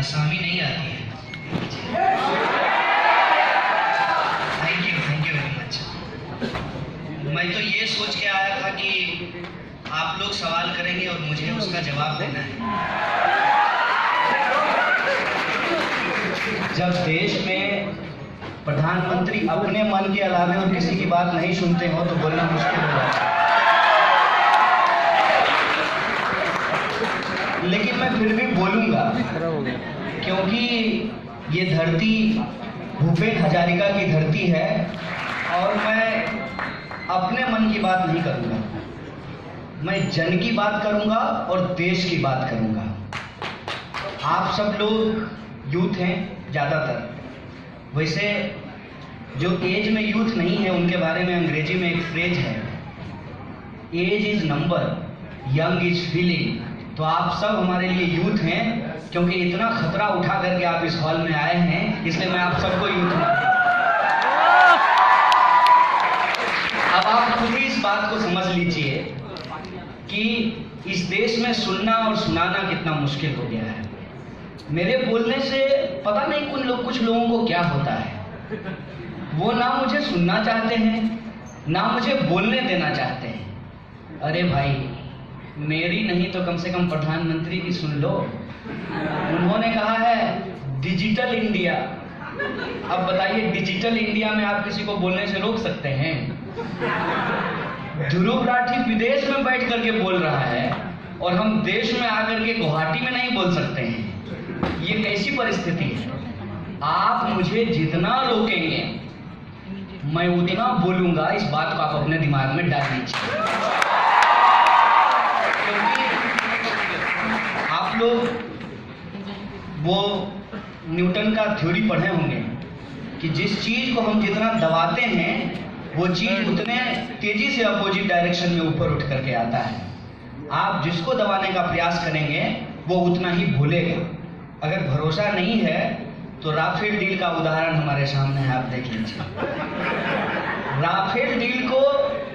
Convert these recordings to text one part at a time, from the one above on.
आसामी नहीं आती है। Thank you very much. मैं तो ये सोच के आया था कि आप लोग सवाल करेंगे और मुझे उसका जवाब देना है। जब देश में प्रधानमंत्री अपने मन के अलावे और किसी की बात नहीं सुनते हो तो बोलना मुश्किल हो जाता है। लेकिन मैं फिर भी बोलूंगा, क्योंकि ये धरती भूपेन हजारिका की धरती है और मैं अपने मन की बात नहीं करूंगा, मैं जन की बात करूंगा और देश की बात करूंगा। आप सब लोग यूथ हैं ज़्यादातर, वैसे जो एज में यूथ नहीं है उनके बारे में अंग्रेजी में एक फ्रेज है, age is number, young is feeling. तो आप सब हमारे लिए यूथ हैं, क्योंकि इतना खतरा उठा करके आप इस हॉल में आए हैं, इसलिए मैं आप सबको यूथ मानता हूं। अब आप खुद ही इस बात को समझ लीजिए कि इस देश में सुनना और सुनाना कितना मुश्किल हो गया है। मेरे बोलने से पता नहीं कुछ लोगों को क्या होता है, वो ना मुझे सुनना चाहते हैं ना मुझे बोलने देना चाहते हैं। अरे भाई, मेरी नहीं तो कम से कम प्रधानमंत्री की सुन लो। उन्होंने कहा है डिजिटल इंडिया। अब बताइए, डिजिटल इंडिया में आप किसी को बोलने से रोक सकते हैं? ध्रुव राठी विदेश में बैठ करके बोल रहा है और हम देश में आकर के गुवाहाटी में नहीं बोल सकते हैं। ये कैसी परिस्थिति है? आप मुझे जितना रोकेंगे मैं उतना बोलूंगा। इस बात को आप अपने दिमाग में डाल लीजिए। आप लोग वो न्यूटन का थ्योरी पढ़े होंगे कि जिस चीज को हम जितना दबाते हैं वो चीज उतने तेजी से अपोजिट डायरेक्शन में ऊपर उठ करके आता है। आप जिसको दबाने का प्रयास करेंगे वो उतना ही भूलेगा। अगर भरोसा नहीं है तो राफेल डील का उदाहरण हमारे सामने है, आप देख लीजिए। राफेल डील को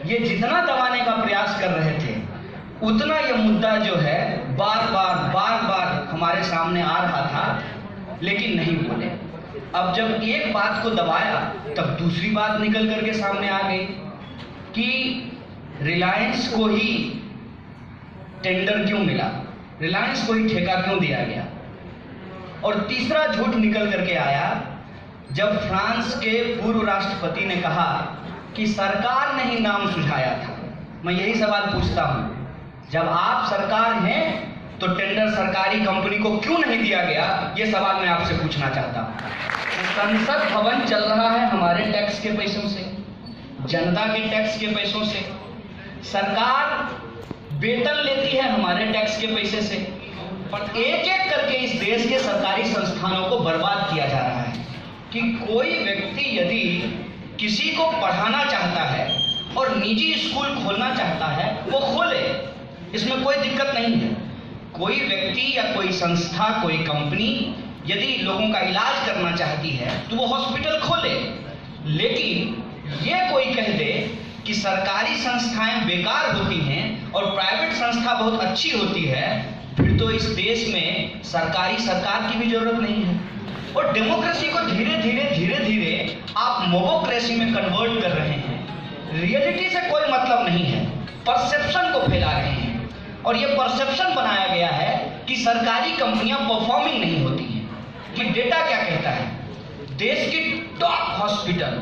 ये जितना दबाने का प्रयास कर रहे थे उतना ये मुद्दा जो है बार बार हमारे सामने आ रहा था, लेकिन नहीं बोले। अब जब एक बात को दबाया तब दूसरी बात निकल करके सामने आ गई कि रिलायंस को ही टेंडर क्यों मिला, रिलायंस को ही ठेका क्यों दिया गया। और तीसरा झूठ निकल करके आया जब फ्रांस के पूर्व राष्ट्रपति ने कहा कि सरकार ने ही नाम सुझाया था। मैं यही सवाल पूछता हूं, जब आप सरकार हैं तो टेंडर सरकारी कंपनी को क्यों नहीं दिया गया? ये सवाल मैं आपसे पूछना चाहता हूं। संसद भवन चल रहा है हमारे टैक्स के पैसों से, जनता के टैक्स के पैसों से। सरकार वेतन लेती है हमारे टैक्स के पैसे से, पर एक एक करके इस देश के सरकारी संस्थानों को बर्बाद किया जा रहा है। कि कोई व्यक्ति यदि किसी को पढ़ाना चाहता है और निजी स्कूल खोलना चाहता है वो खोले, इसमें कोई दिक्कत नहीं है। कोई व्यक्ति या कोई संस्था, कोई कंपनी यदि लोगों का इलाज करना चाहती है तो वो हॉस्पिटल खोले। लेकिन ये कोई कह दे कि सरकारी संस्थाएं बेकार होती हैं और प्राइवेट संस्था बहुत अच्छी होती है, फिर तो इस देश में सरकार की भी जरूरत नहीं है। और डेमोक्रेसी को धीरे धीरे आप मोबोक्रेसी में कन्वर्ट कर रहे हैं। रियलिटी से कोई मतलब नहीं है, परसेप्शन को फैला रहे हैं। और ये परसेप्शन बनाया गया है कि सरकारी कंपनियां परफॉर्मिंग नहीं होती हैं। ये डेटा क्या कहता है? देश की top hospital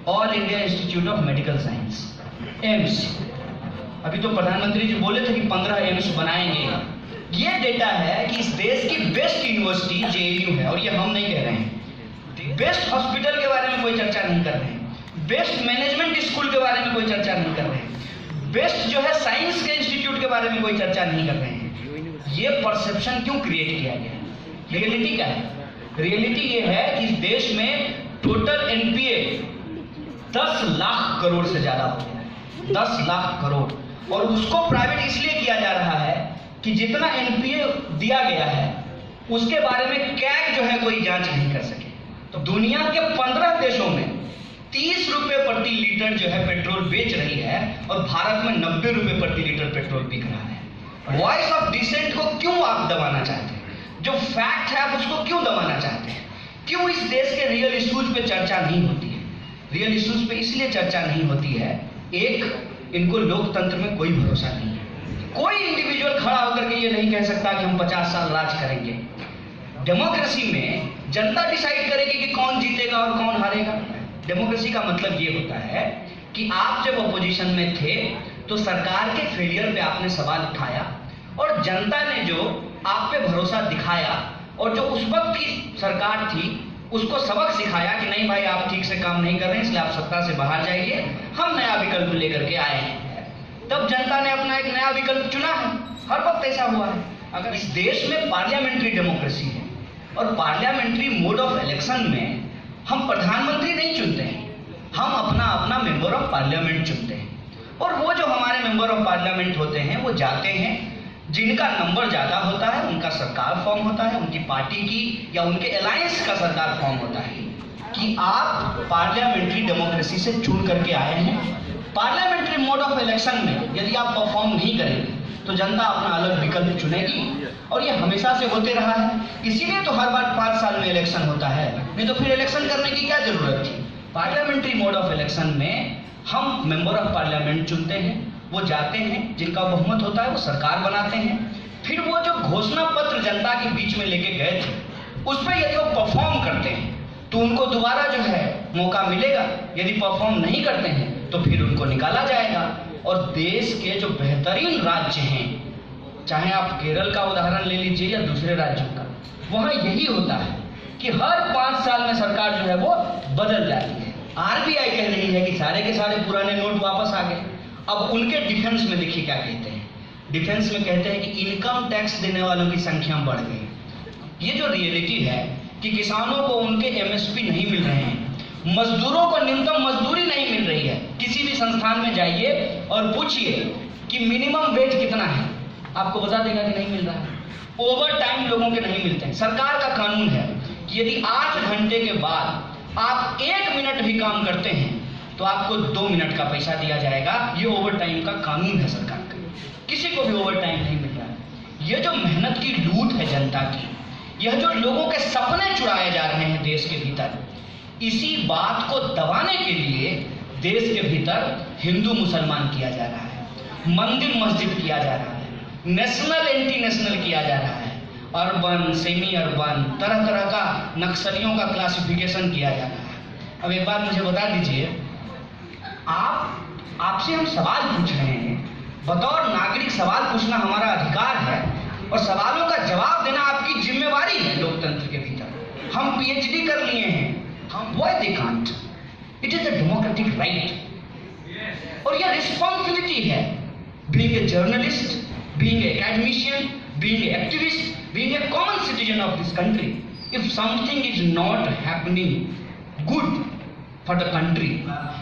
all India institute of medical science, AIIMS, अभी तो प्रधानमंत्री जी बोले थे कि 15 एम्स बनाएंगे। ये डेटा है कि इस देश की बेस्ट यूनिवर्सिटी जेएनयू है, और ये हम नहीं कह रहे हैं। बेस्ट हॉस्पिटल के बारे में कोई चर्चा नहीं कर रहे हैं, बेस्ट मैनेजमेंट स्कूल के बारे में कोई चर्चा नहीं कर रहे हैं, बेस्ट जो है साइंस के इंस्टीट्यूट के बारे में कोई चर्चा नहीं कर रहे हैं। ये परसेप्शन क्यों क्रिएट किया गया? रियलिटी क्या है? रियलिटी ये है कि इस देश में टोटल एनपीए 10 लाख करोड़ से ज्यादा हो गया है, 10 लाख करोड़। और उसको प्राइवेट इसलिए किया जा रहा है कि जितना एनपीए दिया गया है उसके बारे में कैग जो है कोई जांच नहीं कर सके। तो दुनिया के 15 देशों में 30 रुपए प्रति लीटर जो है पेट्रोल बेच रही है और भारत में 90 रुपए प्रति लीटर पेट्रोल बिक रहा है। वॉइस ऑफ डिसेंट को क्यों आप दबाना चाहते हैं? जो फैक्ट है आप उसको क्यों दबाना चाहते हैं? क्यों इस देश के रियल इश्यूज पे चर्चा नहीं होती है? रियल इश्यूज पे इसलिए चर्चा नहीं होती है, एक, इनको लोकतंत्र में कोई भरोसा नहीं है। कोई इंडिविजुअल खड़ा होकर के ये नहीं कह सकता कि हम 50 साल राज करेंगे। डेमोक्रेसी में जनता डिसाइड करेगी कि कौन जीतेगा और कौन हारेगा। डेमोक्रेसी का मतलब ये होता है कि आप जब अपोजिशन में थे तो सरकार के फेलियर पे आपने सवाल उठाया और जनता ने जो आप पे भरोसा दिखाया और जो उस वक्त की सरकार थी उसको सबक सिखाया कि नहीं भाई आप ठीक से काम नहीं कर रहे हैं, इसलिए आप सत्ता से बाहर जाइए, हम नया विकल्प लेकर के आए हैं। तब जनता ने अपना एक नया विकल्प चुना है। हर वक्त ऐसा हुआ है। अगर इस देश में पार्लियामेंट्री डेमोक्रेसी है और पार्लियामेंट्री मोड ऑफ इलेक्शन में हम प्रधानमंत्री नहीं चुनते हैं, हम अपना अपना मेंबर ऑफ पार्लियामेंट चुनते हैं। और वो जो हमारे मेंबर ऑफ पार्लियामेंट होते हैं वो जाते हैं, जिनका नंबर ज्यादा होता है उनका सरकार फॉर्म होता है, उनकी पार्टी की या उनके अलायंस का सरकार फॉर्म होता है कि आप पार्लियामेंट्री डेमोक्रेसी से चुन करके आए हैं। पार्लियामेंट्री मोड ऑफ इलेक्शन में यदि आप परफॉर्म नहीं करेंगे तो जनता अपना अलग विकल्प चुनेगी और ये हमेशा से होते रहा है। इसीलिए तो हर बार 5 साल में इलेक्शन होता है, नहीं तो फिर इलेक्शन करने की क्या जरूरत थी। पार्लियामेंट्री मोड ऑफ इलेक्शन में हम मेंबर ऑफ पार्लियामेंट चुनते हैं, वो जाते हैं, जिनका बहुमत होता है वो सरकार बनाते हैं। फिर वो जो घोषणा पत्र जनता के बीच में लेके गए थे उस पर यदि वो परफॉर्म करते हैं तो उनको दोबारा जो है मौका मिलेगा, यदि परफॉर्म नहीं करते हैं तो फिर उनको निकाला जाएगा। और देश के जो बेहतरीन राज्य हैं, चाहे आप केरल का उदाहरण ले लीजिए या दूसरे राज्यों का, वहाँ यही होता है कि हर 5 साल में सरकार जो है वो बदल जाती है। आरबीआई कह रही है कि सारे के सारे पुराने नोट वापस आ गए। अब उनके डिफेंस में देखिए क्या कहते हैं। डिफेंस में कहते हैं कि इनकम टैक्स देने वालों की संख्या बढ़ गई। ये जो रियलिटी है कि किसानों को उनके एमएसपी नहीं मिल रहे हैं, मजदूरों को न्यूनतम मजदूरी नहीं मिल रही है। किसी भी संस्थान में जाइए और पूछिए कि मिनिमम वेज कितना है, आपको बता देगा कि नहीं मिल रहा है। ओवर टाइम लोगों के नहीं मिलते हैं। सरकार का कानून है कि यदि 8 घंटे के बाद आप 1 मिनट भी काम करते हैं तो आपको 2 मिनट का पैसा दिया जाएगा। ये ओवर टाइम का कानून है सरकार का। किसी को भी ओवर टाइम नहीं मिल रहा है। ये जो मेहनत की लूट है जनता की, यह जो लोगों के सपने चुराए जा रहे हैं देश के भीतर, इसी बात को दबाने के लिए देश के भीतर हिंदू मुसलमान किया जा रहा है, मंदिर मस्जिद किया जा रहा है, नेशनल एंटी नेशनल किया जा रहा है, अर्बन सेमी अर्बन तरह तरह का नक्सलियों का क्लासिफिकेशन किया जा रहा है। अब एक बात मुझे बता दीजिए, आपसे हम सवाल पूछ रहे हैं, बतौर नागरिक सवाल पूछना हमारा अधिकार है और सवालों का जवाब देना आपकी जिम्मेवारी है लोकतंत्र के भीतर। हम पीएचडी कर लिए हैं, हम why they can't, it is a democratic right और यह रिस्पॉन्सिबिलिटी है। Being a journalist, being a academician, being a activist, being a common citizen of this country, if something is not happening good for the country,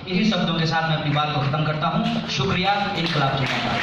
इन्हीं शब्दों के साथ मैं अपनी बात को खत्म करता हूं। शुक्रिया। इनकलाब जिंदाबाद।